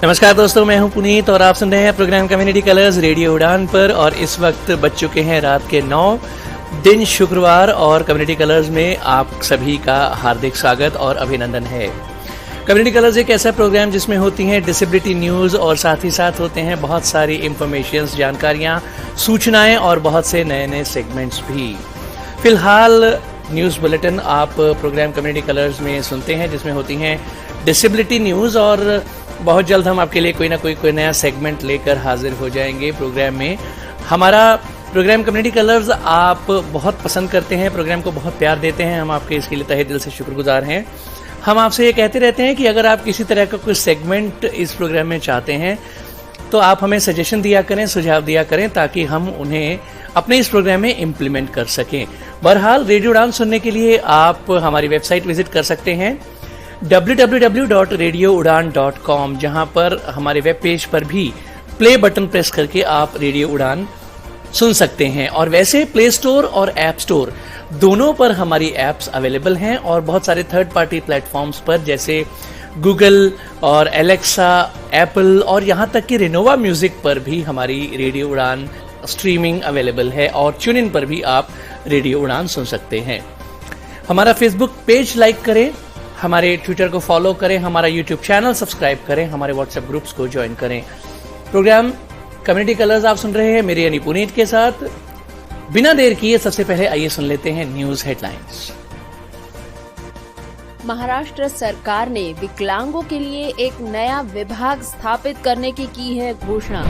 नमस्कार दोस्तों, मैं हूं पुनीत और आप सुन रहे हैं प्रोग्राम कम्युनिटी कलर्स रेडियो उड़ान पर। और इस वक्त बज चुके हैं रात के 9, दिन शुक्रवार, और कम्युनिटी कलर्स में आप सभी का हार्दिक स्वागत और अभिनंदन है। कम्युनिटी कलर्स एक ऐसा प्रोग्राम जिसमें होती हैं डिसेबिलिटी न्यूज़ और साथ ही साथ होते हैं बहुत सारी इंफॉर्मेशंस, जानकारियाँ, सूचनाएँ और बहुत से नए नए सेगमेंट्स भी। फिलहाल न्यूज़ बुलेटिन आप प्रोग्राम कम्युनिटी कलर्स में सुनते हैं जिसमें होती हैं डिसेबिलिटी न्यूज़, और बहुत जल्द हम आपके लिए कोई ना कोई नया सेगमेंट लेकर हाजिर हो जाएंगे प्रोग्राम में। हमारा प्रोग्राम कम्युनिटी कलर्स आप बहुत पसंद करते हैं, प्रोग्राम को बहुत प्यार देते हैं, हम आपके इसके लिए तहे दिल से शुक्रगुजार हैं। हम आपसे ये कहते रहते हैं कि अगर आप किसी तरह का कोई सेगमेंट इस प्रोग्राम में चाहते हैं तो आप हमें सजेशन दिया करें, सुझाव दिया करें, ताकि हम उन्हें अपने इस प्रोग्राम में इम्प्लीमेंट कर सकें। बहरहाल रेडियो उड़ान सुनने के लिए आप हमारी वेबसाइट विजिट कर सकते हैं www.radioudan.com, जहां पर हमारे वेब पेज पर भी प्ले बटन प्रेस करके आप रेडियो उड़ान सुन सकते हैं। और वैसे प्ले स्टोर और ऐप स्टोर दोनों पर हमारी ऐप्स अवेलेबल हैं, और बहुत सारे थर्ड पार्टी प्लेटफॉर्म्स पर जैसे गूगल और एलेक्सा, एप्पल और यहाँ तक कि रिनोवा म्यूजिक पर भी हमारी रेडियो उड़ान स्ट्रीमिंग अवेलेबल है, और ट्यून इन पर भी आप रेडियो उड़ान सुन सकते हैं। हमारा फेसबुक पेज लाइक करें, हमारे ट्विटर को फॉलो करें, हमारा यूट्यूब चैनल सब्सक्राइब करें, हमारे व्हाट्सएप ग्रुप्स को ज्वाइन करें। प्रोग्राम कम्युनिटी कलर्स आप सुन रहे हैं मेरे यानी पुनीत के साथ। बिना देर किए सबसे पहले आइए सुन लेते हैं न्यूज हेडलाइंस। महाराष्ट्र सरकार ने विकलांगों के लिए एक नया विभाग स्थापित करने की है घोषणा।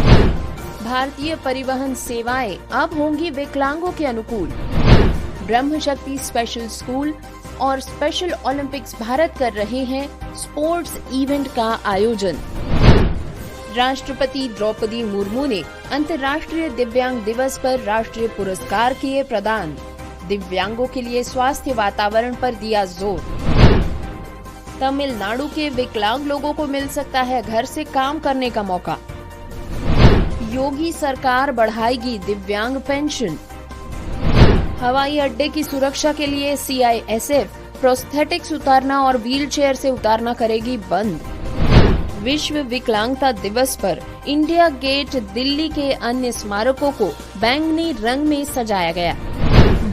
भारतीय परिवहन सेवाएं अब होंगी विकलांगों के अनुकूल। ब्रह्मशक्ति स्पेशल स्कूल और स्पेशल ओलंपिक्स भारत कर रहे हैं स्पोर्ट्स इवेंट का आयोजन। राष्ट्रपति द्रौपदी मुर्मू ने अंतर्राष्ट्रीय दिव्यांग दिवस पर राष्ट्रीय पुरस्कार किए प्रदान। दिव्यांगों के लिए स्वास्थ्य वातावरण पर दिया जोर। तमिलनाडु के विकलांग लोगों को मिल सकता है घर से काम करने का मौका। योगी सरकार बढ़ाएगी दिव्यांग पेंशन। हवाई अड्डे की सुरक्षा के लिए CISF प्रोस्थेटिक्स उतारना और व्हीलचेयर से उतारना करेगी बंद। विश्व विकलांगता दिवस पर इंडिया गेट दिल्ली के अन्य स्मारकों को बैंगनी रंग में सजाया गया।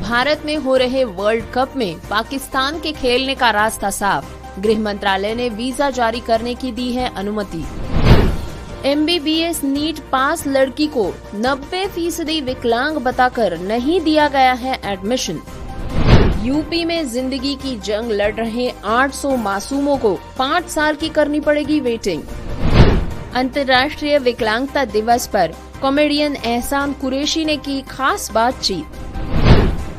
भारत में हो रहे वर्ल्ड कप में पाकिस्तान के खेलने का रास्ता साफ। गृह मंत्रालय ने वीजा जारी करने की दी है अनुमति। MBBS नीट पास लड़की को 90% विकलांग बताकर नहीं दिया गया है एडमिशन। यूपी में जिंदगी की जंग लड़ रहे 800 मासूमों को 5 साल की करनी पड़ेगी वेटिंग। अंतर्राष्ट्रीय विकलांगता दिवस पर कॉमेडियन एहसान कुरैशी ने की खास बातचीत।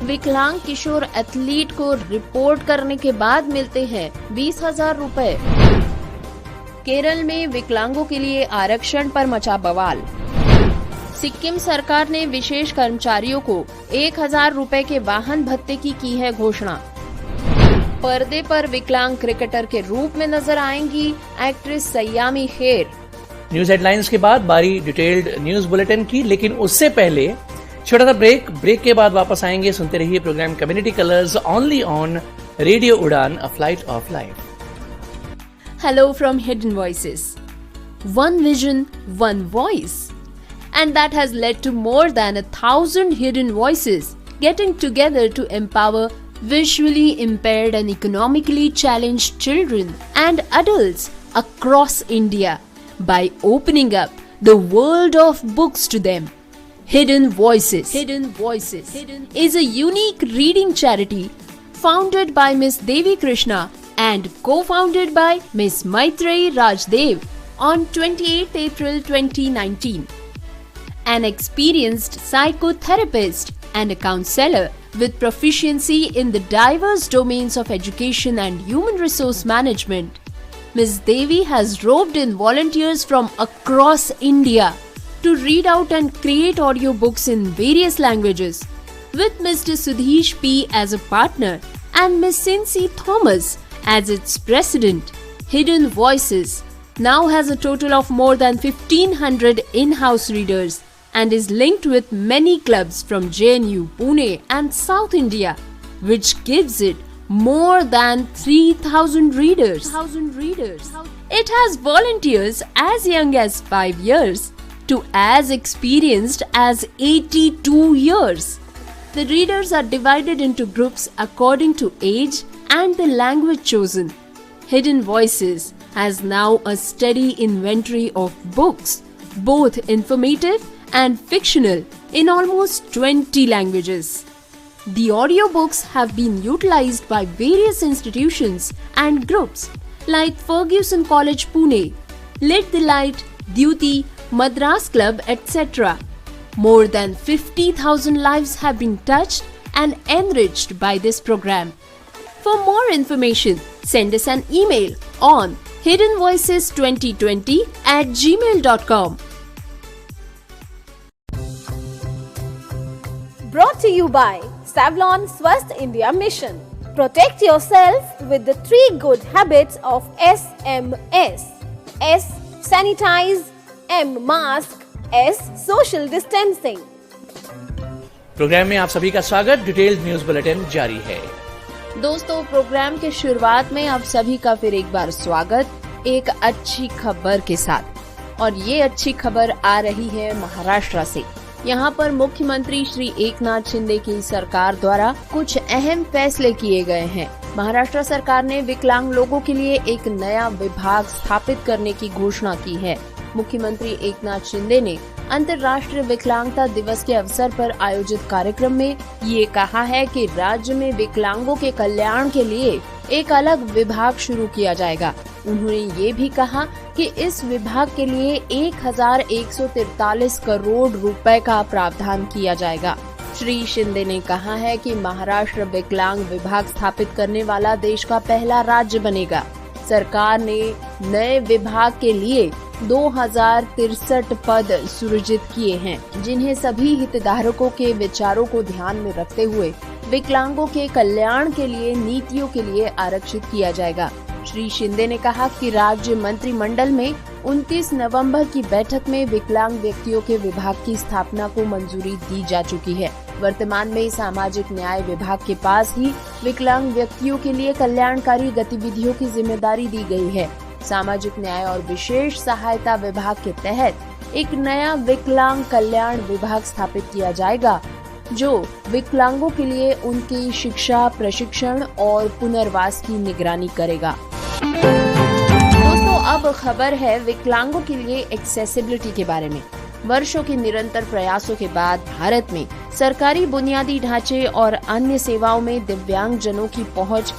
विकलांग किशोर एथलीट को रिपोर्ट करने के बाद मिलते हैं 20,000 रुपए। केरल में विकलांगों के लिए आरक्षण पर मचा बवाल। सिक्किम सरकार ने विशेष कर्मचारियों को 1,000 रुपए के वाहन भत्ते की है घोषणा। पर्दे पर विकलांग क्रिकेटर के रूप में नजर आएंगी एक्ट्रेस सयामी खेर। न्यूज हेडलाइंस के बाद बारी डिटेल्ड न्यूज बुलेटिन की, लेकिन उससे पहले छोटा सा ब्रेक के बाद वापस आएंगे। सुनते रहिए program community colours only on radio Udaan, a flight of life. Hello from Hidden Voices. One vision, one voice. And that has led to more than 1,000 hidden voices getting together to empower visually impaired and economically challenged children and adults across India by opening up the world of books to them. Hidden Voices is a unique reading charity founded by Miss Devi Krishna and co-founded by Ms. Maitreyi Rajdev on 28th April 2019. An experienced psychotherapist and a counselor with proficiency in the diverse domains of education and human resource management, Ms. Devi has roped in volunteers from across India to read out and create audiobooks in various languages, with Mr. Sudhish P. as a partner and Ms. Cincy Thomas as its president. Hidden Voices now has a total of more than 1,500 in-house readers and is linked with many clubs from JNU, Pune and South India, which gives it more than 3,000 readers. It has volunteers as young as 5 years to as experienced as 82 years. The readers are divided into groups according to age and the language chosen. Hidden Voices has now a steady inventory of books, both informative and fictional, in almost 20 languages. The audiobooks have been utilized by various institutions and groups like Fergusson College Pune, Lit the Light, Duty, Madras Club, etc. More than 50,000 lives have been touched and enriched by this program. For more information, send us an email on hiddenvoices2020@gmail.com. Brought to you by Savlon Swasth India Mission. Protect yourself with the 3 good habits of SMS. S. Sanitize. M. Mask. S. Social distancing. Program में आप सभी का स्वागत। Detailed news bulletin जारी है। दोस्तों, programme के शुरुआत में आप सभी का फिर एक बार स्वागत एक अच्छी खबर के साथ। और ये अच्छी खबर आ रही है महाराष्ट्र से। यहाँ पर मुख्यमंत्री श्री एकनाथ शिंदे की सरकार द्वारा कुछ अहम फैसले किए गए हैं। महाराष्ट्र सरकार ने विकलांग लोगों के लिए एक नया विभाग स्थापित करने की घोषणा की है। मुख्यमंत्री एकनाथ शिंदे ने अंतर्राष्ट्रीय विकलांगता दिवस के अवसर पर आयोजित कार्यक्रम में ये कहा है कि राज्य में विकलांगों के कल्याण के लिए एक अलग विभाग शुरू किया जाएगा। उन्होंने ये भी कहा कि इस विभाग के लिए 1,143 करोड़ रुपए का प्रावधान किया जाएगा। श्री शिंदे ने कहा है कि महाराष्ट्र विकलांग विभाग स्थापित करने वाला देश का पहला राज्य बनेगा। सरकार ने नए विभाग के लिए 2063 पद सृजित किए हैं, जिन्हें सभी हितधारकों के विचारों को ध्यान में रखते हुए विकलांगों के कल्याण के लिए नीतियों के लिए आरक्षित किया जाएगा। श्री शिंदे ने कहा कि राज्य मंत्रिमंडल में 29 नवंबर की बैठक में विकलांग व्यक्तियों के विभाग की स्थापना को मंजूरी दी जा चुकी है। वर्तमान में सामाजिक न्याय विभाग के पास ही विकलांग व्यक्तियों के लिए कल्याणकारी गतिविधियों की जिम्मेदारी दी गई है। सामाजिक न्याय और विशेष सहायता विभाग के तहत एक नया विकलांग कल्याण विभाग स्थापित किया जाएगा, जो विकलांगों के लिए उनकी शिक्षा, प्रशिक्षण और पुनर्वास की निगरानी करेगा। दोस्तों, अब खबर है विकलांगों के लिए एक्सेसिबिलिटी के बारे में। वर्षों के निरंतर प्रयासों के बाद भारत में सरकारी बुनियादी ढांचे और अन्य सेवाओं में दिव्यांग जनों की पहुंच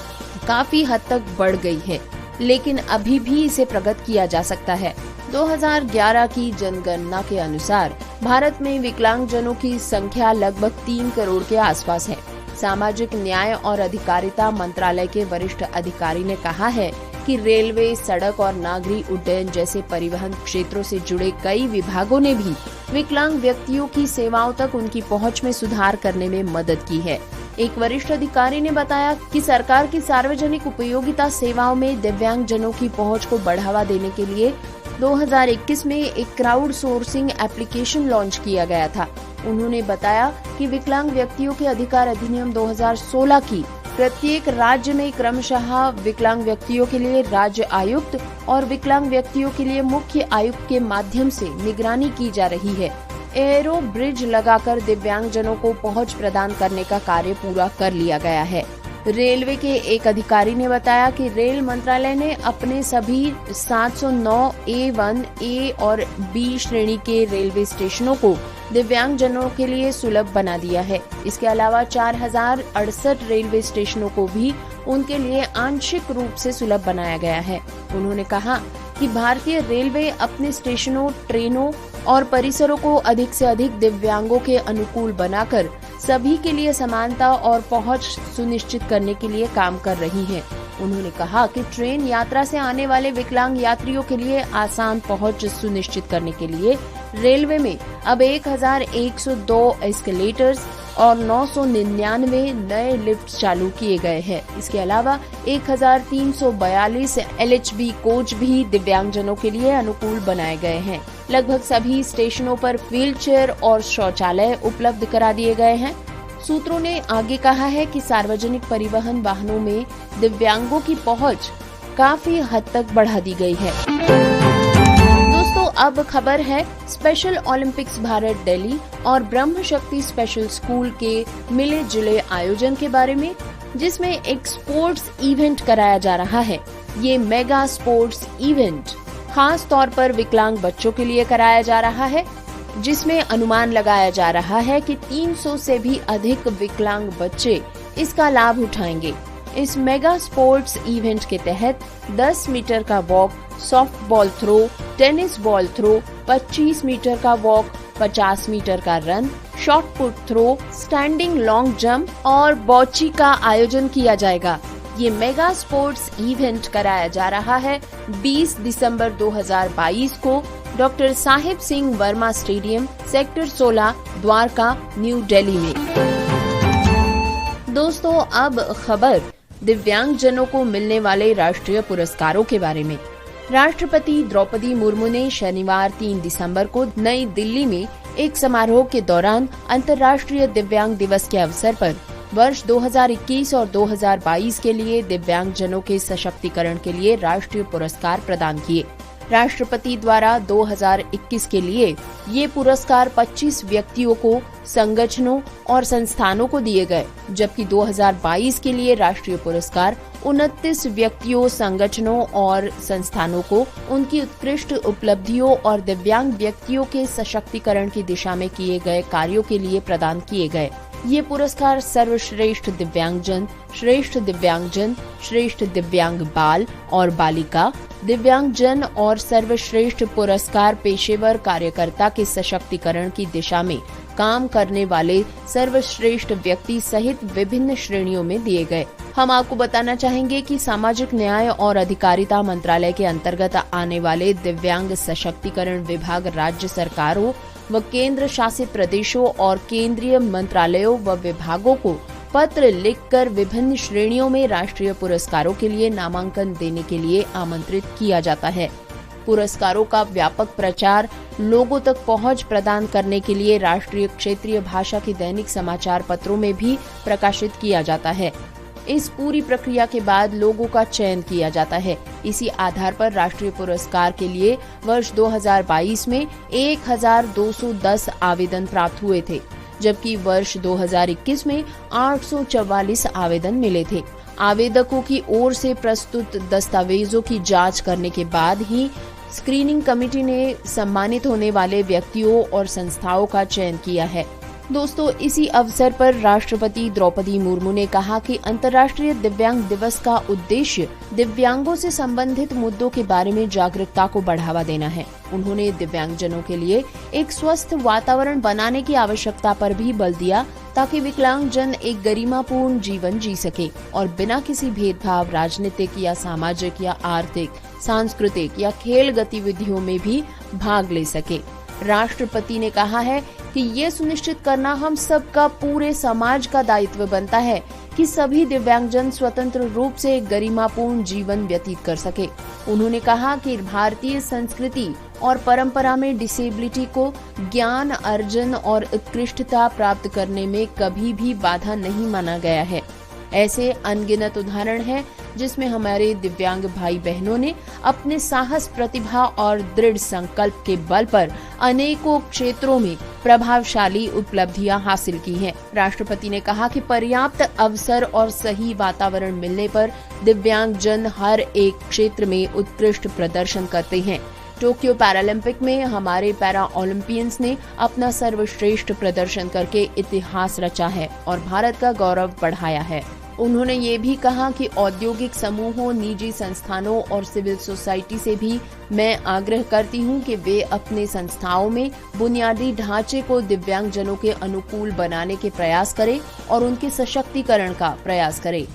काफी हद तक बढ़ गई है, लेकिन अभी भी इसे प्रगत किया जा सकता है। 2011 की जनगणना के अनुसार भारत में विकलांग जनों की संख्या लगभग 3 करोड़ के आसपास है। सामाजिक न्याय और अधिकारिता मंत्रालय के वरिष्ठ अधिकारी ने कहा है कि रेलवे, सड़क और नागरिक उड्डयन जैसे परिवहन क्षेत्रों से जुड़े कई विभागों ने भी विकलांग व्यक्तियों की सेवाओं तक उनकी पहुंच में सुधार करने में मदद की है। एक वरिष्ठ अधिकारी ने बताया कि सरकार की सार्वजनिक उपयोगिता सेवाओं में दिव्यांग जनों की पहुंच को बढ़ावा देने के लिए 2021 में एक क्राउड सोर्सिंग एप्लीकेशन लॉन्च किया गया था। उन्होंने बताया कि विकलांग व्यक्तियों के अधिकार अधिनियम 2016 की प्रत्येक राज्य में क्रमशः विकलांग व्यक्तियों के लिए राज्य आयुक्त और विकलांग व्यक्तियों के लिए मुख्य आयुक्त के माध्यम से निगरानी की जा रही है। एरो ब्रिज लगाकर दिव्यांग जनों को पहुंच प्रदान करने का कार्य पूरा कर लिया गया है। रेलवे के एक अधिकारी ने बताया कि रेल मंत्रालय ने अपने सभी 709 A1, A और B श्रेणी के रेलवे स्टेशनों को दिव्यांग जनों के लिए सुलभ बना दिया है। इसके अलावा 4068 रेलवे स्टेशनों को भी उनके लिए आंशिक रूप से सुलभ बनाया गया है। उन्होंने कहा कि भारतीय रेलवे अपने स्टेशनों, ट्रेनों और परिसरों को अधिक से अधिक दिव्यांगों के अनुकूल बनाकर सभी के लिए समानता और पहुंच सुनिश्चित करने के लिए काम कर रही है। उन्होंने कहा कि ट्रेन यात्रा से आने वाले विकलांग यात्रियों के लिए आसान पहुंच सुनिश्चित करने के लिए रेलवे में अब 1102 एस्केलेटर्स और 999 नए लिफ्ट चालू किए गए हैं। इसके अलावा 1342 LHB कोच भी दिव्यांगजनों के लिए अनुकूल बनाए गए हैं। लगभग सभी स्टेशनों पर व्हील चेयर और शौचालय उपलब्ध करा दिए गए हैं। सूत्रों ने आगे कहा है कि सार्वजनिक परिवहन वाहनों में दिव्यांगों की पहुंच काफी हद तक बढ़ा दी गई है। दोस्तों, अब खबर है स्पेशल ओलंपिक्स भारत दिल्ली और ब्रह्म शक्ति स्पेशल स्कूल के मिले जुले आयोजन के बारे में, जिसमें एक स्पोर्ट्स इवेंट कराया जा रहा है। ये मेगा स्पोर्ट्स इवेंट खास तौर पर विकलांग बच्चों के लिए कराया जा रहा है, जिसमें अनुमान लगाया जा रहा है कि 300 से भी अधिक विकलांग बच्चे इसका लाभ उठाएंगे। इस मेगा स्पोर्ट्स इवेंट के तहत 10 मीटर का walk, soft ball throw, tennis ball throw, 25 metre का वॉक, 50 मीटर का run, shot put throw, standing long jump और बॉची का आयोजन किया जाएगा। ये मेगा स्पोर्ट्स इवेंट कराया जा रहा है 20 दिसंबर 2022 को doctor Sahib Singh Verma stadium, sector 16, Dwarka, new Delhi में। दोस्तों, अब खबर दिव्यांग जनों को मिलने वाले राष्ट्रीय पुरस्कारों के बारे में। राष्ट्रपति द्रौपदी मुर्मू ने शनिवार 3 दिसंबर को नई दिल्ली में एक समारोह के दौरान अंतर्राष्ट्रीय दिव्यांग दिवस के अवसर पर वर्ष 2021 और 2022 के लिए दिव्यांग जनों के सशक्तिकरण के लिए राष्ट्रीय पुरस्कार प्रदान किए। राष्ट्रपति द्वारा 2021 के लिए ये पुरस्कार 25 व्यक्तियों को, संगठनों और संस्थानों को दिए गए, जबकि 2022 के लिए राष्ट्रीय पुरस्कार 29 व्यक्तियों, संगठनों और संस्थानों को उनकी उत्कृष्ट उपलब्धियों और दिव्यांग व्यक्तियों के सशक्तिकरण की दिशा में किए गए कार्यों के लिए प्रदान किए गए। ये पुरस्कार सर्वश्रेष्ठ दिव्यांगजन, श्रेष्ठ दिव्यांगजन, श्रेष्ठ दिव्यांग बाल और बालिका, दिव्यांगजन और सर्वश्रेष्ठ पुरस्कार पेशेवर कार्यकर्ता के सशक्तिकरण की दिशा में काम करने वाले सर्वश्रेष्ठ व्यक्ति सहित विभिन्न श्रेणियों में दिए गए। हम आपको बताना चाहेंगे कि सामाजिक न्याय और अधिकारिता मंत्रालय के अंतर्गत आने वाले दिव्यांग सशक्तिकरण विभाग राज्य सरकारों व केंद्र शासित प्रदेशों और केंद्रीय मंत्रालयों व विभागों को पत्र लिखकर विभिन्न श्रेणियों में राष्ट्रीय पुरस्कारों के लिए नामांकन देने के लिए आमंत्रित किया जाता है। पुरस्कारों का व्यापक प्रचार, लोगों तक पहुंच प्रदान करने के लिए राष्ट्रीय क्षेत्रीय भाषा के दैनिक समाचार पत्रों में भी प्रकाशित किया जाता है। इस पूरी प्रक्रिया के बाद लोगों का चयन किया जाता है। इसी आधार पर राष्ट्रीय पुरस्कार के लिए वर्ष 2022 में 1210 आवेदन प्राप्त हुए थे, जबकि वर्ष 2021 में 844 आवेदन मिले थे। आवेदकों की ओर से प्रस्तुत दस्तावेजों की जांच करने के बाद ही स्क्रीनिंग कमेटी ने सम्मानित होने वाले व्यक्तियों और संस्थाओं का चयन किया है। दोस्तों, इसी अवसर पर राष्ट्रपति द्रौपदी मुर्मू ने कहा कि अंतर्राष्ट्रीय दिव्यांग दिवस का उद्देश्य दिव्यांगों से संबंधित मुद्दों के बारे में जागरूकता को बढ़ावा देना है। उन्होंने दिव्यांगजनों के लिए एक स्वस्थ वातावरण बनाने की आवश्यकता पर भी बल दिया, ताकि विकलांगजन एक गरिमापूर्ण जीवन जी सके और बिना किसी भेदभाव राजनीतिक या सामाजिक या आर्थिक, सांस्कृतिक या खेल गतिविधियों में भी भाग ले सके। राष्ट्रपति ने कहा है कि ये सुनिश्चित करना हम सबका, पूरे समाज का दायित्व बनता है कि सभी दिव्यांगजन स्वतंत्र रूप से एक गरिमापूर्ण जीवन व्यतीत कर सके। उन्होंने कहा कि भारतीय संस्कृति और परंपरा में डिसेबिलिटी को ज्ञान अर्जन और उत्कृष्टता प्राप्त करने में कभी भी बाधा नहीं माना गया है। ऐसे अनगिनत उदाहरण हैं जिसमें हमारे दिव्यांग भाई बहनों ने अपने साहस, प्रतिभा और दृढ़ संकल्प के बल पर अनेकों क्षेत्रों में प्रभावशाली उपलब्धियां हासिल की हैं। राष्ट्रपति ने कहा कि पर्याप्त अवसर और सही वातावरण मिलने पर दिव्यांगजन हर एक क्षेत्र में उत्कृष्ट प्रदर्शन करते हैं। टोक्यो पैरालंपिक में हमारे पैरा ओलंपियंस ने अपना सर्वश्रेष्ठ प्रदर्शन करके इतिहास रचा है और भारत का गौरव बढ़ाया है। उन्होंने ये भी कहा कि औद्योगिक समूहों, निजी संस्थानों और सिविल सोसाइटी से भी मैं आग्रह करती हूं कि वे अपने संस्थाओं में बुनियादी ढांचे को दिव्यांगजनों के अनुकूल बनाने के प्रयास करें और उनके सशक्तिकरण का प्रयास करें।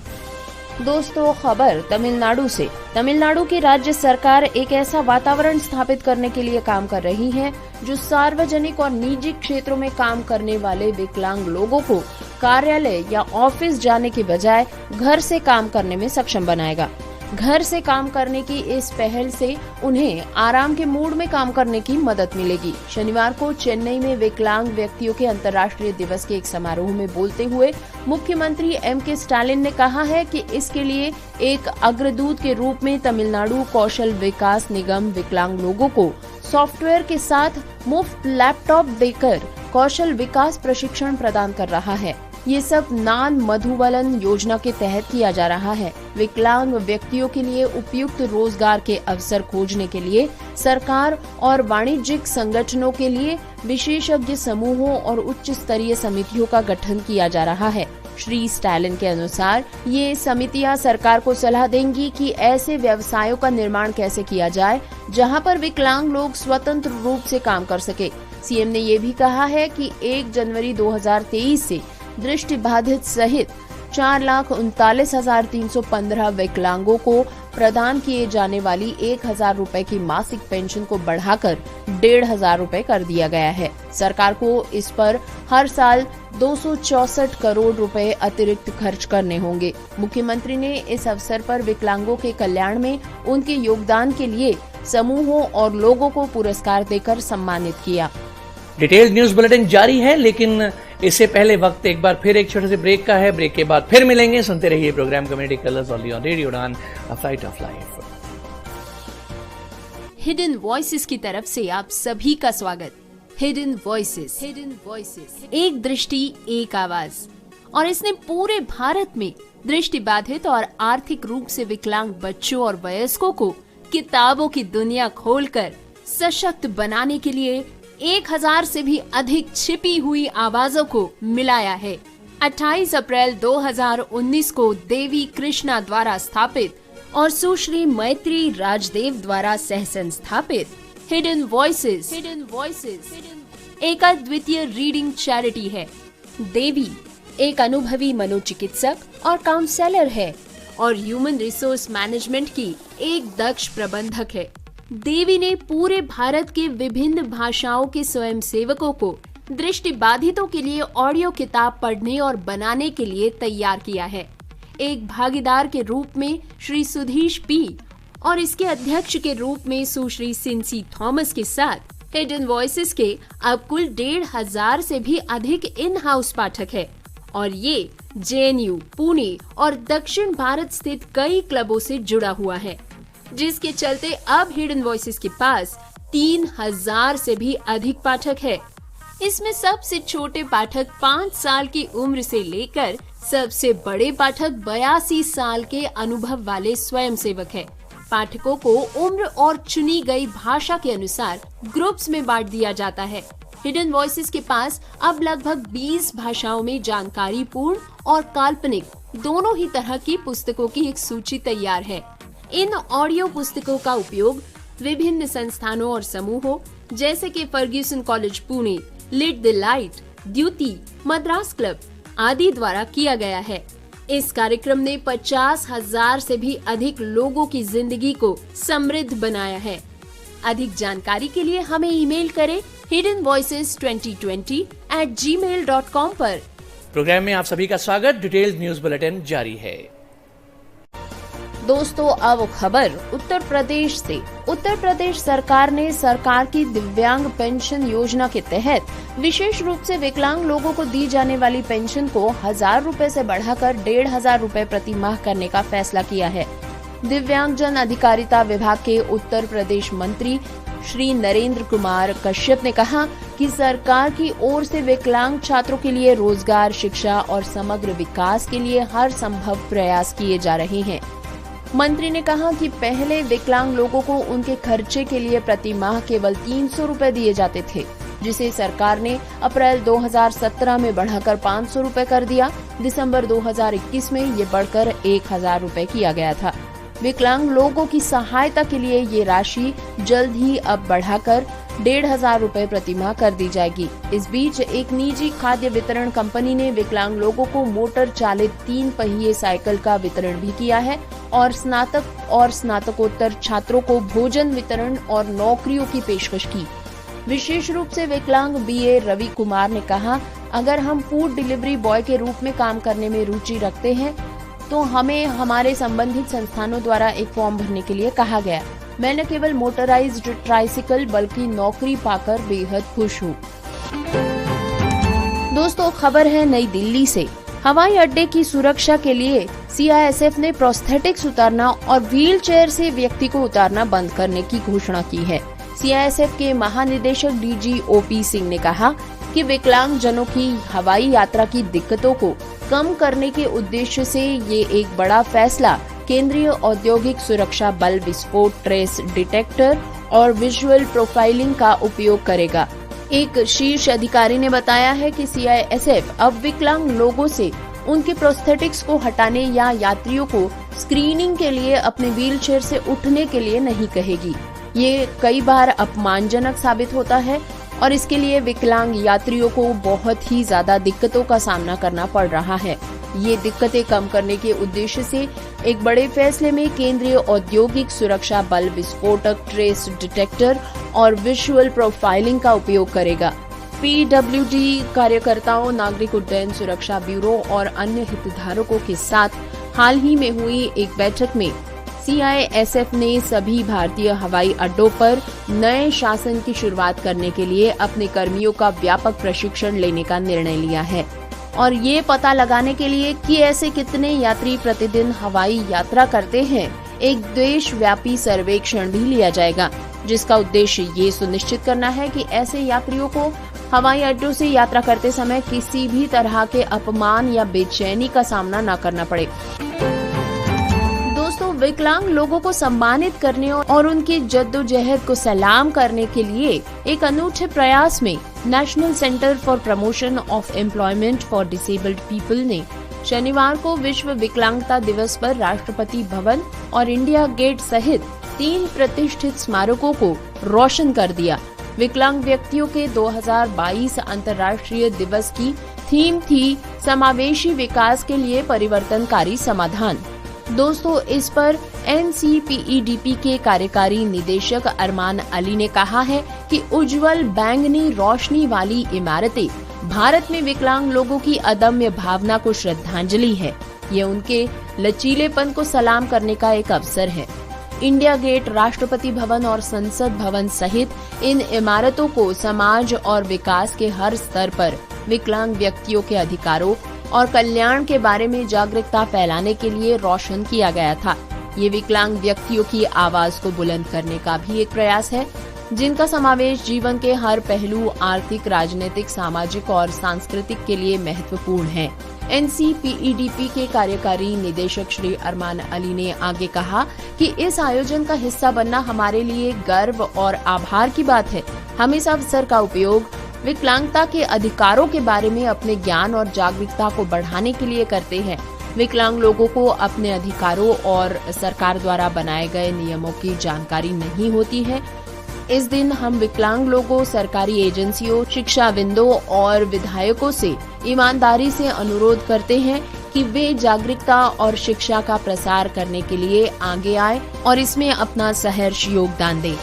दोस्तों, खबर तमिलनाडु से। तमिलनाडु की राज्य सरकार एक ऐसा वातावरण स्थापित करने के लिए काम कर रही है जो सार्वजनिक और निजी क्षेत्रों में काम करने वाले विकलांग लोगों को कार्यालय या ऑफिस जाने के बजाय घर से काम करने में सक्षम बनाएगा। घर से काम करने की इस पहल से उन्हें आराम के मूड में काम करने की मदद मिलेगी। शनिवार को चेन्नई में विकलांग व्यक्तियों के अंतर्राष्ट्रीय दिवस के एक समारोह में बोलते हुए मुख्यमंत्री M.K. स्टालिन ने कहा है कि इसके लिए एक अग्रदूत के रूप में तमिलनाडु कौशल विकास निगम विकलांग लोगों को सॉफ्टवेयर के साथ मुफ्त लैपटॉप देकर कौशल विकास प्रशिक्षण प्रदान कर रहा है। ये सब नान मधुबलन योजना के तहत किया जा रहा है। विकलांग व्यक्तियों के लिए उपयुक्त रोजगार के अवसर खोजने के लिए सरकार और वाणिज्यिक संगठनों के लिए विशेषज्ञ समूहों और उच्च स्तरीय समितियों का गठन किया जा रहा है। श्री स्टालिन के अनुसार ये समितियां सरकार को सलाह देंगी कि ऐसे व्यवसायों का निर्माण कैसे किया जाए जहां पर विकलांग लोग स्वतंत्र रूप से काम कर सके। सीएम ने ये भी कहा है कि 1 जनवरी 2023 से दृष्टि बाधित सहित 4,39,315 विकलांगों को प्रदान किए जाने वाली 1,000 रूपए की मासिक पेंशन को बढ़ाकर 1,500 रूपए कर दिया गया है। सरकार को इस पर हर साल 264 करोड़ रुपए अतिरिक्त खर्च करने होंगे। मुख्यमंत्री ने इस अवसर पर विकलांगों के कल्याण में उनके योगदान के लिए समूहों और लोगों को पुरस्कार देकर सम्मानित किया। डिटेल न्यूज बुलेटिन जारी है, लेकिन इससे पहले वक्त एक बार फिर एक छोटे से ब्रेक का है। ब्रेक के बाद फिर मिलेंगे। सुनते रहिए program community colours on radio Udaan, a flight of life. Hidden voices की तरफ से आप सभी का स्वागत। हिडन वॉइसेस, एक दृष्टि एक आवाज, और इसने पूरे भारत में दृष्टि बाधित और आर्थिक रूप से विकलांग बच्चों और वयस्कों को किताबों की दुनिया खोलकर सशक्त बनाने के लिए 1,000 से भी अधिक छिपी हुई आवाजों को मिलाया है। 28 अप्रैल 2019 को देवी कृष्णा द्वारा स्थापित और सुश्री मैत्री राजदेव द्वारा सह संस्थापित हिडन वॉइसेस एक अद्वितीय रीडिंग चैरिटी है। देवी एक अनुभवी मनोचिकित्सक और काउंसलर है और ह्यूमन रिसोर्स मैनेजमेंट की एक दक्ष प्रबंधक है। देवी ने पूरे भारत के विभिन्न भाषाओं के स्वयंसेवकों को दृष्टि बाधितों के लिए ऑडियो किताब पढ़ने और बनाने के लिए तैयार किया है। एक भागीदार के रूप में श्री सुधीश पी और इसके अध्यक्ष के रूप में सुश्री सिंसी थॉमस के साथ हिडन वॉइसेस के अब कुल 1,500 से भी अधिक इन हाउस पाठक है और ये JNU, पुणे और दक्षिण भारत स्थित कई क्लबों से जुड़ा हुआ है, जिसके चलते अब हिडन वॉइसेस के पास 3,000 से भी अधिक पाठक है। इसमें सबसे छोटे पाठक 5 साल की उम्र से लेकर सबसे बड़े पाठक 82 साल के अनुभव वाले स्वयंसेवक है। पाठकों को उम्र और चुनी गई भाषा के अनुसार ग्रुप्स में बांट दिया जाता है। हिडन वॉइसेस के पास अब लगभग 20 भाषाओं में जानकारी पूर्ण और काल्पनिक दोनों ही तरह की पुस्तकों की एक सूची तैयार है। इन ऑडियो पुस्तकों का उपयोग विभिन्न संस्थानों और समूहों जैसे कि Fergusson college Pune, lit the light, Dyuti, Madras club आदि द्वारा किया गया है। इस कार्यक्रम ने 50,000 से भी अधिक लोगों की जिंदगी को समृद्ध बनाया है। अधिक जानकारी के लिए हमें ईमेल करें hiddenvoices2020@gmail.com पर। प्रोग्राम में आप सभी का स्वागत। डिटेल्ड न्यूज बुलेटिन जारी है। दोस्तों, अब खबर उत्तर प्रदेश से। उत्तर प्रदेश सरकार ने सरकार की दिव्यांग पेंशन योजना के तहत विशेष रूप से विकलांग लोगों को दी जाने वाली पेंशन को 1,000 रूपए से बढ़ाकर 1,500 रूपए प्रति माह करने का फैसला किया है। दिव्यांगजन अधिकारिता विभाग के उत्तर प्रदेश मंत्री श्री नरेंद्र कुमार कश्यप ने कहा कि सरकार की ओर से विकलांग छात्रों के लिए रोजगार, शिक्षा और समग्र विकास के लिए हर संभव प्रयास किए जा रहे हैं। मंत्री ने कहा कि पहले विकलांग लोगों को उनके खर्चे के लिए प्रति माह केवल 300 रूपए दिए जाते थे, जिसे सरकार ने अप्रैल 2017 में बढ़ाकर 500 रूपए कर दिया। दिसंबर 2021 में ये बढ़कर 1,000 रूपए किया गया था। विकलांग लोगों की सहायता के लिए ये राशि जल्द ही अब बढ़ाकर 1,500 रूपए प्रति माह कर दी जाएगी। इस बीच एक निजी खाद्य वितरण कंपनी ने विकलांग लोगों को मोटर चालित 3 पहिए साइकिल का वितरण भी किया है और स्नातक और स्नातकोत्तर छात्रों को भोजन वितरण और नौकरियों की पेशकश की। विशेष रूप से विकलांग BA रवि कुमार ने कहा, अगर हम फूड डिलीवरी बॉय के रूप में काम करने में रुचि रखते हैं तो हमें हमारे संबंधित संस्थानों द्वारा एक फॉर्म भरने के लिए कहा गया। मैं न केवल मोटराइज्ड ट्राइसिकल बल्कि नौकरी पाकर बेहद खुश हूँ। दोस्तों, खबर है नई दिल्ली से। हवाई अड्डे की सुरक्षा के लिए CISF ने प्रोस्थेटिक्स उतारना और व्हील चेयर से व्यक्ति को उतारना बंद करने की घोषणा की है। CISF के महानिदेशक DG OP सिंह ने कहा कि विकलांग जनों की हवाई यात्रा की दिक्कतों को कम करने के उद्देश्य से ये एक बड़ा फैसला केंद्रीय औद्योगिक सुरक्षा बल विस्फोट ट्रेस डिटेक्टर और विजुअल प्रोफाइलिंग का उपयोग करेगा। एक शीर्ष अधिकारी ने बताया है कि CISF अब विकलांग लोगों से उनके प्रोस्थेटिक्स को हटाने या यात्रियों को स्क्रीनिंग के लिए अपने व्हीलचेयर से उठने के लिए नहीं कहेगी। ये कई बार अपमानजनक साबित होता है और इसके लिए विकलांग यात्रियों को बहुत ही ज्यादा दिक्कतों का सामना करना पड़ रहा है। ये दिक्कतें कम करने के उद्देश्य से एक बड़े फैसले में केंद्रीय औद्योगिक सुरक्षा बल विस्फोटक ट्रेस डिटेक्टर और विजुअल प्रोफाइलिंग का उपयोग करेगा। PWD कार्यकर्ताओं, नागरिक उड्डयन सुरक्षा ब्यूरो और अन्य हितधारकों के साथ हाल ही में हुई एक बैठक में CISF ने सभी भारतीय हवाई अड्डों पर नए शासन की शुरुआत करने के लिए अपने कर्मियों का व्यापक प्रशिक्षण लेने का निर्णय लिया है और ये पता लगाने के लिए कि ऐसे कितने यात्री प्रतिदिन हवाई यात्रा करते हैं, एक देशव्यापी सर्वेक्षण भी लिया जाएगा, जिसका उद्देश्य ये सुनिश्चित करना है कि ऐसे यात्रियों को हवाई अड्डों से यात्रा करते समय किसी भी तरह के अपमान या बेचैनी का सामना न करना पड़े। दोस्तों, विकलांग लोगों को सम्मानित करने और उनकी जद्दोजहद को सलाम करने के लिए एक अनूठे प्रयास में national centre for promotion of employment for disabled people ने शनिवार को विश्व विकलांगता दिवस पर राष्ट्रपति भवन और इंडिया गेट सहित 3 प्रतिष्ठित स्मारकों को रोशन कर दिया। विकलांग व्यक्तियों के 2022 अंतर्राष्ट्रीय दिवस की थीम थी समावेशी विकास के लिए परिवर्तनकारी समाधान। दोस्तों, इस पर NCPEDP के कार्यकारी निदेशक अरमान अली ने कहा है कि उज्जवल बैंगनी रोशनी वाली इमारतें भारत में विकलांग लोगों की अदम्य भावना को श्रद्धांजलि है। ये उनके लचीलेपन को सलाम करने का एक अवसर है। इंडिया गेट, राष्ट्रपति भवन और संसद भवन सहित इन इमारतों को समाज और विकास के हर स्तर पर विकलांग व्यक्तियों के अधिकारों और कल्याण के बारे में जागरूकता फैलाने के लिए रोशन किया गया था। ये विकलांग व्यक्तियों की आवाज को बुलंद करने का भी एक प्रयास है, जिनका समावेश जीवन के हर पहलू आर्थिक, राजनीतिक, सामाजिक और सांस्कृतिक के लिए महत्वपूर्ण है। NCPEDP के कार्यकारी निदेशक श्री अरमान अली ने आगे कहा कि इस आयोजन का हिस्सा बनना हमारे लिए गर्व और आभार की बात है। हम इस अवसर का उपयोग विकलांगता के अधिकारों के बारे में अपने ज्ञान और जागरूकता को बढ़ाने के लिए करते हैं। विकलांग लोगों को अपने अधिकारों और सरकार द्वारा बनाए गए नियमों की जानकारी नहीं होती है। इस दिन हम विकलांग लोगों, सरकारी एजेंसियों, शिक्षाविदों और विधायकों से ईमानदारी से अनुरोध करते हैं कि वे जागरूकता और शिक्षा का प्रसार करने के लिए आगे आए और इसमें अपना सहर्ष योगदान दें।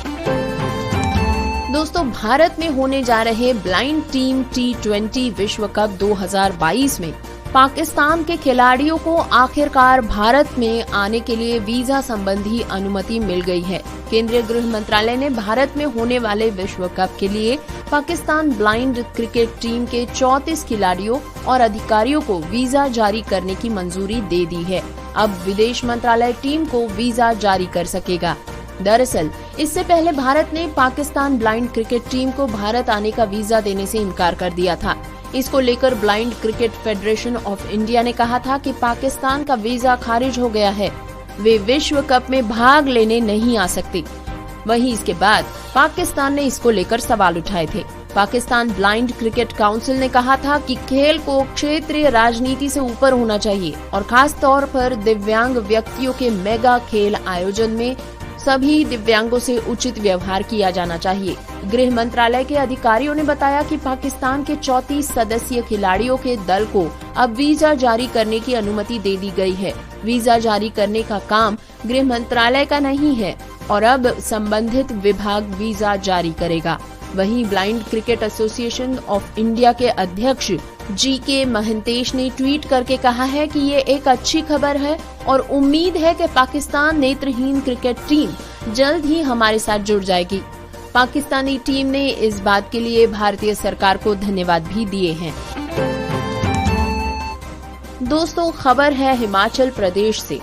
दोस्तों, भारत में होने जा रहे ब्लाइंड टीम T20 विश्व कप 2022 में पाकिस्तान के खिलाड़ियों को आखिरकार भारत में आने के लिए वीजा संबंधी अनुमति मिल गई है। केंद्रीय गृह मंत्रालय ने भारत में होने वाले विश्व कप के लिए पाकिस्तान ब्लाइंड क्रिकेट टीम के 34 खिलाड़ियों और अधिकारियों को वीजा जारी करने की मंजूरी दे दी है। अब विदेश मंत्रालय टीम को वीजा जारी कर सकेगा। दरअसल इससे पहले भारत ने पाकिस्तान ब्लाइंड क्रिकेट टीम को भारत आने का वीजा देने से इनकार कर दिया था। इसको लेकर blind cricket federation of India ने कहा था कि पाकिस्तान का वीजा खारिज हो गया है, वे विश्व कप में भाग लेने नहीं आ सकते। वहीं इसके बाद पाकिस्तान ने इसको लेकर सवाल उठाए थे। पाकिस्तान ब्लाइंड क्रिकेट काउंसिल ने कहा था कि खेल को क्षेत्रीय राजनीति से ऊपर होना चाहिए और खास तौर पर दिव्यांग व्यक्तियों के मेगा खेल आयोजन में सभी दिव्यांगों से उचित व्यवहार किया जाना चाहिए। गृह मंत्रालय के अधिकारियों ने बताया कि पाकिस्तान के 34 सदस्यीय खिलाड़ियों के दल को अब वीजा जारी करने की अनुमति दे दी गई है। वीजा जारी करने का काम गृह मंत्रालय का नहीं है और अब संबंधित विभाग वीजा जारी करेगा। वहीं blind cricket association of India के अध्यक्ष जीके महंतेश ने ट्वीट करके कहा है कि ये एक अच्छी खबर है और उम्मीद है कि पाकिस्तान नेत्रहीन क्रिकेट टीम जल्द ही हमारे साथ जुड़ जाएगी। पाकिस्तानी टीम ने इस बात के लिए भारतीय सरकार को धन्यवाद भी दिए हैं। दोस्तों, खबर है हिमाचल प्रदेश से।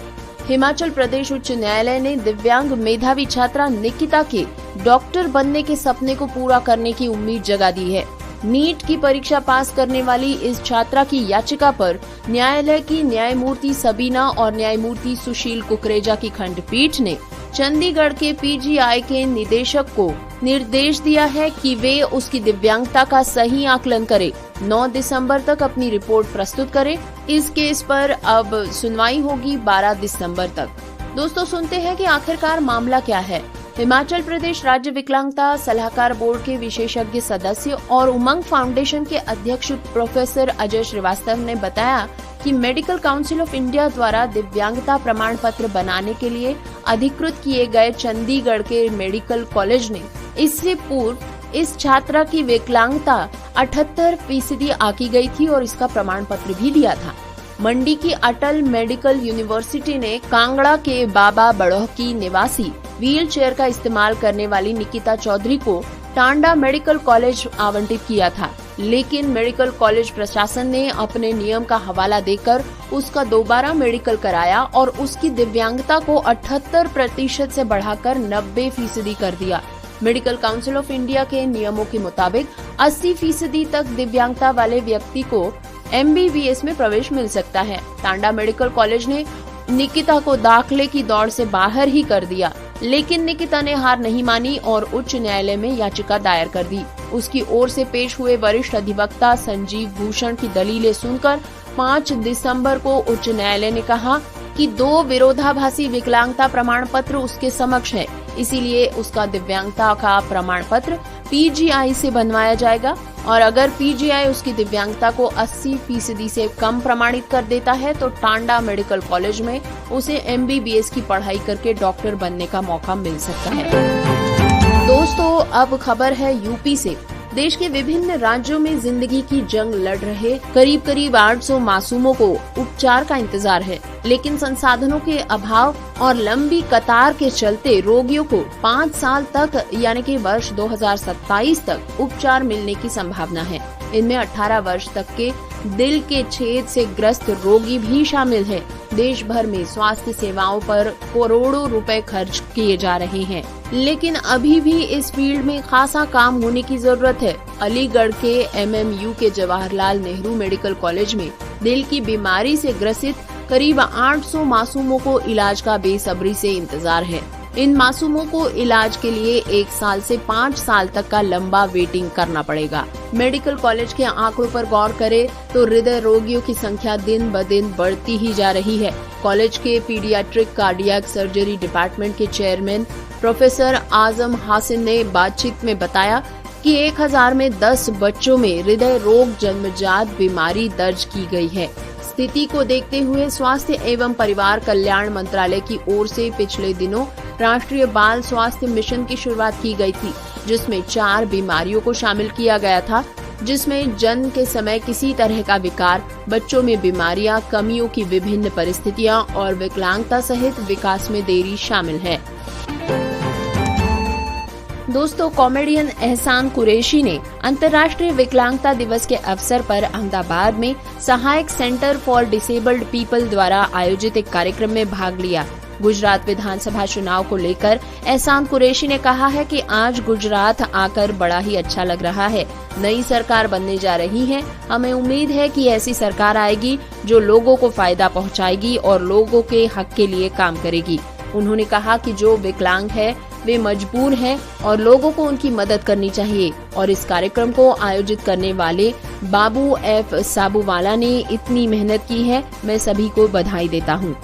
हिमाचल प्रदेश उच्च न्यायालय ने दिव्यांग मेधावी छात्रा निकिता के डॉक्टर बनने के सपने को पूरा करने की उम्मीद जगा दी है। नीट की परीक्षा पास करने वाली इस छात्रा की याचिका पर न्यायालय की न्यायमूर्ति सबीना और न्यायमूर्ति सुशील कुकरेजा की खंडपीठ ने चंडीगढ़ के पीजीआई के निदेशक को निर्देश दिया है कि वे उसकी दिव्यांगता का सही आकलन करें। 9 दिसंबर तक अपनी रिपोर्ट प्रस्तुत करें। इस केस पर अब सुनवाई होगी 12 दिसंबर तक। दोस्तों, सुनते हैं कि आखिरकार मामला क्या है। हिमाचल प्रदेश राज्य विकलांगता सलाहकार बोर्ड के विशेषज्ञ सदस्य और उमंग फाउंडेशन के अध्यक्ष प्रोफेसर अजय श्रीवास्तव ने बताया कि मेडिकल काउंसिल ऑफ इंडिया द्वारा दिव्यांगता प्रमाण पत्र बनाने के लिए अधिकृत किए गए चंडीगढ़ के मेडिकल कॉलेज ने इससे पूर्व इस छात्रा की विकलांगता 78% आकी गई थी और इसका प्रमाण पत्र भी दिया था। मंडी की अटल मेडिकल यूनिवर्सिटी ने कांगड़ा के बाबा बड़ौकी निवासी व्हील चेयर का इस्तेमाल करने वाली निकिता चौधरी को टांडा मेडिकल कॉलेज आवंटित किया था, लेकिन मेडिकल कॉलेज प्रशासन ने अपने नियम का हवाला देकर उसका दोबारा मेडिकल कराया और उसकी दिव्यांगता को 78% से बढ़ाकर 90% कर दिया। मेडिकल काउंसिल ऑफ इंडिया के नियमों के मुताबिक 80% तक दिव्यांगता वाले व्यक्ति को MBBS में प्रवेश मिल सकता है। टांडा मेडिकल कॉलेज ने निकिता को दाखिले की दौड़ से बाहर ही कर दिया, लेकिन निकिता ने हार नहीं मानी और उच्च न्यायालय में याचिका दायर कर दी। उसकी ओर से पेश हुए वरिष्ठ अधिवक्ता संजीव भूषण की दलीलें सुनकर 5 दिसंबर को उच्च न्यायालय ने कहा कि 2 विरोधाभासी विकलांगता प्रमाण पत्र उसके समक्ष है, इसीलिए उसका दिव्यांगता का प्रमाण पत्र PGI से बनवाया जाएगा और अगर PGI उसकी दिव्यांगता को 80% से कम प्रमाणित कर देता है तो टांडा मेडिकल कॉलेज में उसे MBBS की पढ़ाई करके डॉक्टर बनने का मौका मिल सकता है। दोस्तों, अब खबर है यूपी से। देश के विभिन्न राज्यों में जिंदगी की जंग लड़ रहे करीब 800 मासूमों को उपचार का इंतजार है, लेकिन संसाधनों के अभाव और लंबी कतार के चलते रोगियों को 5 साल तक यानी कि वर्ष 2027 तक उपचार मिलने की संभावना है। इनमें 18 वर्ष तक के दिल के छेद से ग्रस्त रोगी भी शामिल हैं। देश भर में स्वास्थ्य सेवाओं पर करोड़ों रुपए खर्च किए जा रहे हैं, लेकिन अभी भी इस फील्ड में खासा काम होने की जरूरत है। अलीगढ़ के MMU के जवाहरलाल नेहरू मेडिकल कॉलेज में दिल की बीमारी से ग्रसित करीब 800 मासूमों को इलाज का बेसब्री से इंतजार है। इन मासूमों को इलाज के लिए 1 साल से 5 साल तक का लंबा वेटिंग करना पड़ेगा। मेडिकल कॉलेज के आंकड़ों पर गौर करें तो हृदय रोगियों की संख्या दिन ब दिन बढ़ती ही जा रही है। कॉलेज के पीडियाट्रिक कार्डियक सर्जरी डिपार्टमेंट के चेयरमैन प्रोफेसर आजम हासिन ने बातचीत में बताया कि 1000 में 10 बच्चों में हृदय रोग जन्मजात बीमारी दर्ज की गई है। स्थिति को देखते हुए स्वास्थ्य एवं परिवार कल्याण मंत्रालय की ओर से पिछले दिनों राष्ट्रीय बाल स्वास्थ्य मिशन की शुरुआत की गई थी, जिसमें 4 बीमारियों को शामिल किया गया था, जिसमें जन्म के समय किसी तरह का विकार, बच्चों में बीमारियां, कमियों की विभिन्न परिस्थितियां और विकलांगता सहित विकास में देरी शामिल है। दोस्तों, कॉमेडियन एहसान कुरैशी ने अंतर्राष्ट्रीय विकलांगता दिवस के अवसर पर अहमदाबाद में सहायक सेंटर फॉर डिसेबल्ड पीपल द्वारा आयोजित एक कार्यक्रम में भाग लिया। गुजरात विधानसभा चुनाव को लेकर एहसान कुरैशी ने कहा है कि आज गुजरात आकर बड़ा ही अच्छा लग रहा है। नई सरकार बनने जा रही है। हमें उम्मीद है कि ऐसी सरकार आएगी जो लोगों को फायदा पहुंचाएगी और लोगों के हक के लिए काम करेगी। उन्होंने कहा कि जो विकलांग है वे मजबूर हैं और लोगों को उनकी मदद करनी चाहिए और इस कार्यक्रम को आयोजित करने वाले बाबू F साबूवाला ने इतनी मेहनत की है। मैं सभी को बधाई देता हूँ।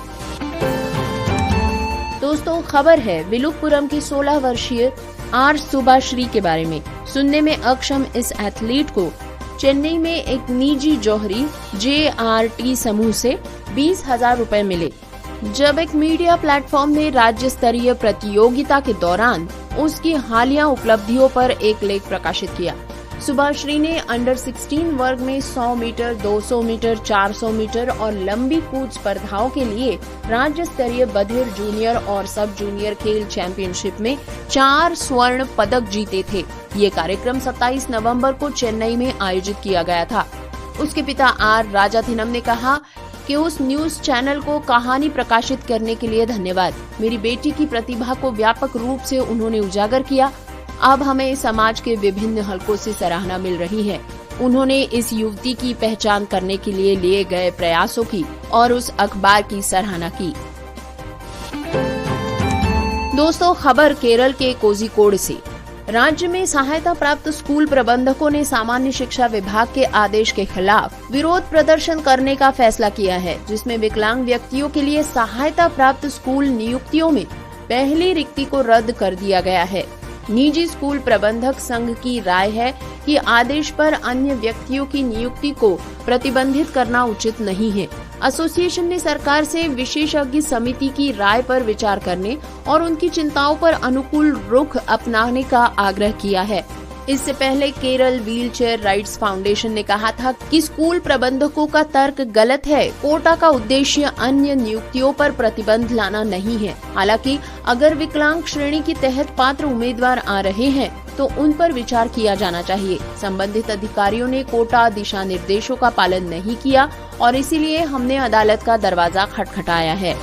दोस्तों, खबर है विलुपुरम की 16 वर्षीय आर सुभाश्री के बारे में। सुनने में अक्षम इस एथलीट को चेन्नई में एक निजी जौहरी JRT समूह से 20,000 रुपए मिले, जब एक मीडिया प्लेटफॉर्म ने राज्य स्तरीय प्रतियोगिता के दौरान उसकी हालिया उपलब्धियों पर एक लेख प्रकाशित किया। सुभाश्री ने अंडर 16 वर्ग में 100 मीटर, 200 मीटर, 400 मीटर और लंबी कूद स्पर्धाओं के लिए राज्य स्तरीय बधिर जूनियर और सब जूनियर खेल चैंपियनशिप में 4 स्वर्ण पदक जीते थे। ये कार्यक्रम 27 नवंबर को चेन्नई में आयोजित किया गया था। उसके पिता आर राजाथिनम ने कहा कि उस न्यूज चैनल को कहानी प्रकाशित करने के लिए धन्यवाद। मेरी बेटी की प्रतिभा को व्यापक रूप से उन्होंने उजागर किया। अब हमें समाज के विभिन्न हलकों से सराहना मिल रही है। उन्होंने इस युवती की पहचान करने के लिए गए प्रयासों की और उस अखबार की सराहना की। दोस्तों, खबर केरल के कोझिकोड से। राज्य में सहायता प्राप्त स्कूल प्रबंधकों ने सामान्य शिक्षा विभाग के आदेश के खिलाफ विरोध प्रदर्शन करने का फैसला किया है, जिसमें विकलांग व्यक्तियों के लिए सहायता प्राप्त स्कूल नियुक्तियों में पहली रिक्ति को रद्द कर दिया गया है। निजी स्कूल प्रबंधक संघ की राय है कि आदेश पर अन्य व्यक्तियों की नियुक्ति को प्रतिबंधित करना उचित नहीं है। एसोसिएशन ने सरकार से विशेषज्ञ समिति की राय पर विचार करने और उनकी चिंताओं पर अनुकूल रुख अपनाने का आग्रह किया है। इससे पहले केरल व्हीलचेयर राइट्स फाउंडेशन ने कहा था कि स्कूल प्रबंधकों का तर्क गलत है। कोटा का उद्देश्य अन्य नियुक्तियों पर प्रतिबंध लाना नहीं है। हालांकि अगर विकलांग श्रेणी के तहत पात्र उम्मीदवार आ रहे हैं तो उन पर विचार किया जाना चाहिए। संबंधित अधिकारियों ने कोटा दिशा निर्देशों का पालन नहीं किया और इसीलिए हमने अदालत का दरवाजा खटखटाया है।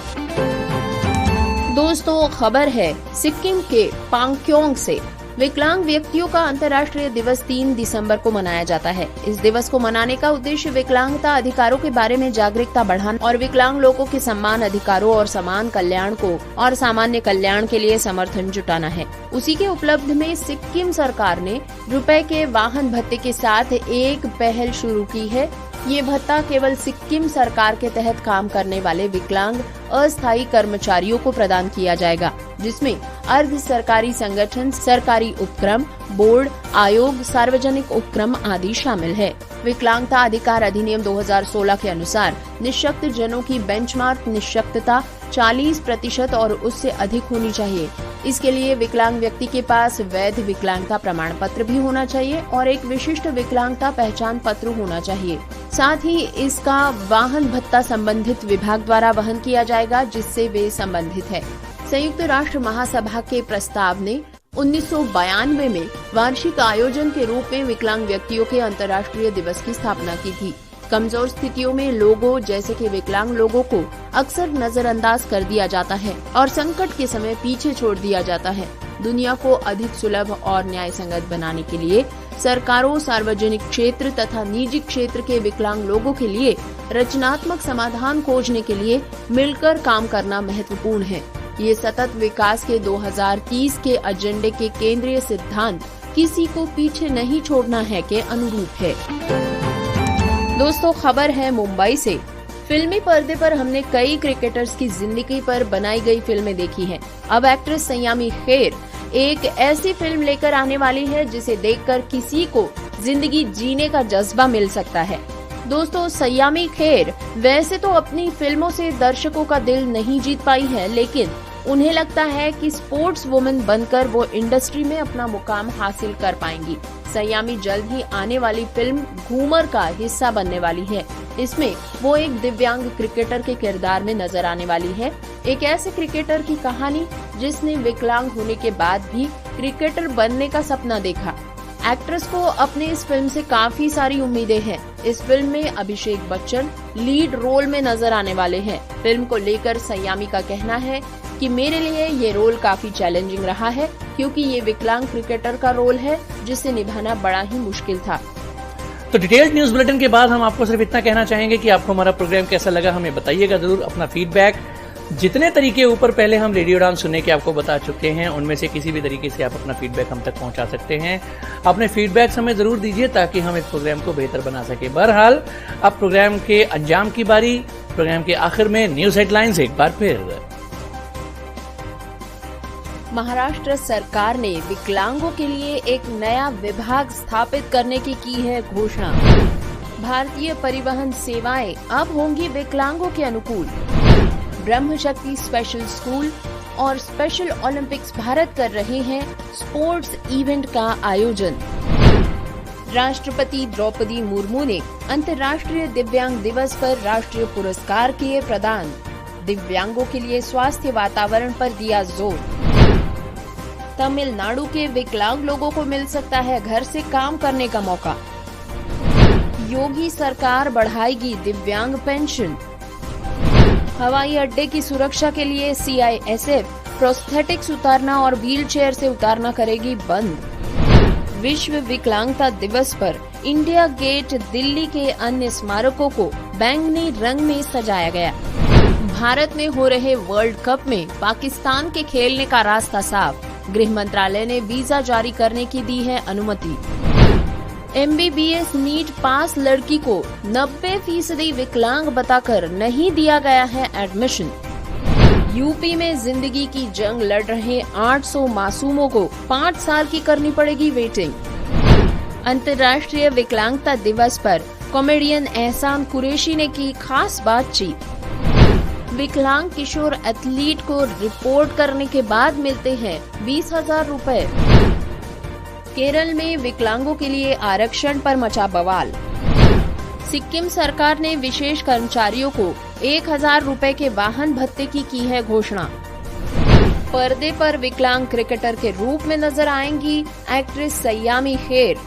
दोस्तों, खबर है सिक्किम के पांगक्योंग से। विकलांग व्यक्तियों का अंतर्राष्ट्रीय दिवस 3 दिसंबर को मनाया जाता है। इस दिवस को मनाने का उद्देश्य विकलांगता अधिकारों के बारे में जागरूकता बढ़ाना और विकलांग लोगों के समान अधिकारों और समान कल्याण को और सामान्य कल्याण के लिए समर्थन जुटाना है। उसी के उपलब्ध में सिक्किम सरकार ने रुपए के वाहन भत्ते के साथ एक पहल शुरू की है। ये भत्ता केवल सिक्किम सरकार के तहत काम करने वाले विकलांग अस्थायी कर्मचारियों को प्रदान किया जाएगा, जिसमें अर्ध सरकारी संगठन, सरकारी उपक्रम, बोर्ड, आयोग, सार्वजनिक उपक्रम आदि शामिल है। विकलांगता अधिकार अधिनियम 2016 के अनुसार निःशक्त जनों की बेंचमार्क निःशक्तता 40% और उससे अधिक होनी चाहिए। इसके लिए विकलांग व्यक्ति के पास वैध विकलांगता प्रमाण पत्र भी होना चाहिए और एक विशिष्ट विकलांगता पहचान पत्र होना चाहिए। साथ ही इसका वाहन भत्ता संबंधित विभाग द्वारा वहन किया जाएगा, जिससे वे संबंधित है। संयुक्त राष्ट्र महासभा के प्रस्ताव ने 1992 में वार्षिक आयोजन के रूप में विकलांग व्यक्तियों के अंतर्राष्ट्रीय दिवस की स्थापना की थी। कमजोर स्थितियों में लोगों जैसे कि विकलांग लोगों को अक्सर नजरअंदाज कर दिया जाता है और संकट के समय पीछे छोड़ दिया जाता है। दुनिया को अधिक सुलभ और न्यायसंगत बनाने के लिए सरकारों, सार्वजनिक क्षेत्र तथा निजी क्षेत्र के विकलांग लोगों के लिए रचनात्मक समाधान खोजने के लिए मिलकर काम करना महत्वपूर्ण है। ये सतत विकास के 2030 के एजेंडे के केंद्रीय सिद्धांत किसी को पीछे नहीं छोड़ना है के अनुरूप है। दोस्तों, खबर है मुंबई से। फिल्मी पर्दे पर हमने कई क्रिकेटर्स की जिंदगी पर बनाई गई फिल्में देखी हैं। अब एक्ट्रेस सयामी खेर एक ऐसी फिल्म लेकर आने वाली है जिसे देखकर किसी को जिंदगी जीने का जज्बा मिल सकता है। दोस्तों, सयामी खेर वैसे तो अपनी फिल्मों से दर्शकों का दिल नहीं जीत पाई है, लेकिन उन्हें लगता है कि स्पोर्ट्स वुमेन बनकर वो इंडस्ट्री में अपना मुकाम हासिल कर पाएंगी। सयामी जल्द ही आने वाली फिल्म घूमर का हिस्सा बनने वाली है। इसमें वो एक दिव्यांग क्रिकेटर के किरदार में नजर आने वाली है। एक ऐसे क्रिकेटर की कहानी जिसने विकलांग होने के बाद भी क्रिकेटर बनने का सपना देखा। एक्ट्रेस को अपने इस फिल्म से काफी सारी उम्मीदें हैं। इस फिल्म में अभिषेक बच्चन लीड रोल में नजर आने वाले हैं। फिल्म को लेकर सयामी का कहना है कि मेरे लिए ये रोल काफी चैलेंजिंग रहा है, क्योंकि ये विकलांग क्रिकेटर का रोल है जिसे निभाना बड़ा ही मुश्किल था। तो डिटेल्ड न्यूज बुलेटिन के बाद हम आपको सिर्फ इतना कहना चाहेंगे कि आपको हमारा प्रोग्राम कैसा लगा हमें बताइएगा जरूर। अपना फीडबैक जितने तरीके ऊपर पहले हम रेडियो उड़ान सुनने के आपको बता चुके हैं, उनमें से किसी भी तरीके से आप अपना फीडबैक हम तक पहुंचा सकते हैं। अपने फीडबैक हमें जरूर दीजिए ताकि हम इस प्रोग्राम को बेहतर बना सके। बहरहाल अब प्रोग्राम के अंजाम की बारी। प्रोग्राम के आखिर में न्यूज हेडलाइंस एक बार फिर। महाराष्ट्र सरकार ने विकलांगों के लिए एक नया विभाग स्थापित करने की है घोषणा। भारतीय परिवहन सेवाएं अब होंगी विकलांगों के अनुकूल। ब्रह्मशक्ति स्पेशल स्कूल और स्पेशल ओलंपिक्स भारत कर रहे हैं स्पोर्ट्स इवेंट का आयोजन। राष्ट्रपति द्रौपदी मुर्मू ने अंतर्राष्ट्रीय दिव्यांग दिवस पर राष्ट्रीय पुरस्कार किए प्रदान। दिव्यांगों के लिए स्वास्थ्य वातावरण पर दिया जोर। तमिलनाडु के विकलांग लोगों को मिल सकता है घर से काम करने का मौका। योगी सरकार बढ़ाएगी दिव्यांग पेंशन। हवाई अड्डे की सुरक्षा के लिए CISF प्रोस्थेटिक्स उतारना और व्हीलचेयर से उतारना करेगी बंद। विश्व विकलांगता दिवस पर इंडिया गेट दिल्ली के अन्य स्मारकों को बैंगनी रंग में सजाया गया। भारत में हो रहे वर्ल्ड कप में पाकिस्तान के खेलने का रास्ता साफ। गृह मंत्रालय ने वीजा जारी करने की दी है अनुमति। MBBS नीट पास लड़की को 90% विकलांग बताकर नहीं दिया गया है एडमिशन। यूपी में जिंदगी की जंग लड़ रहे 800 मासूमों को 5 साल की करनी पड़ेगी वेटिंग। अंतर्राष्ट्रीय विकलांगता दिवस पर कॉमेडियन एहसान कुरैशी ने की खास बातचीत। विकलांग किशोर एथलीट को रिपोर्ट करने के बाद मिलते हैं 20,000 रुपए। केरल में विकलांगों के लिए आरक्षण पर मचा बवाल। सिक्किम सरकार ने विशेष कर्मचारियों को 1,000 रुपए के वाहन भत्ते की है घोषणा। पर्दे पर विकलांग क्रिकेटर के रूप में नजर आएंगी एक्ट्रेस सयामी खेर।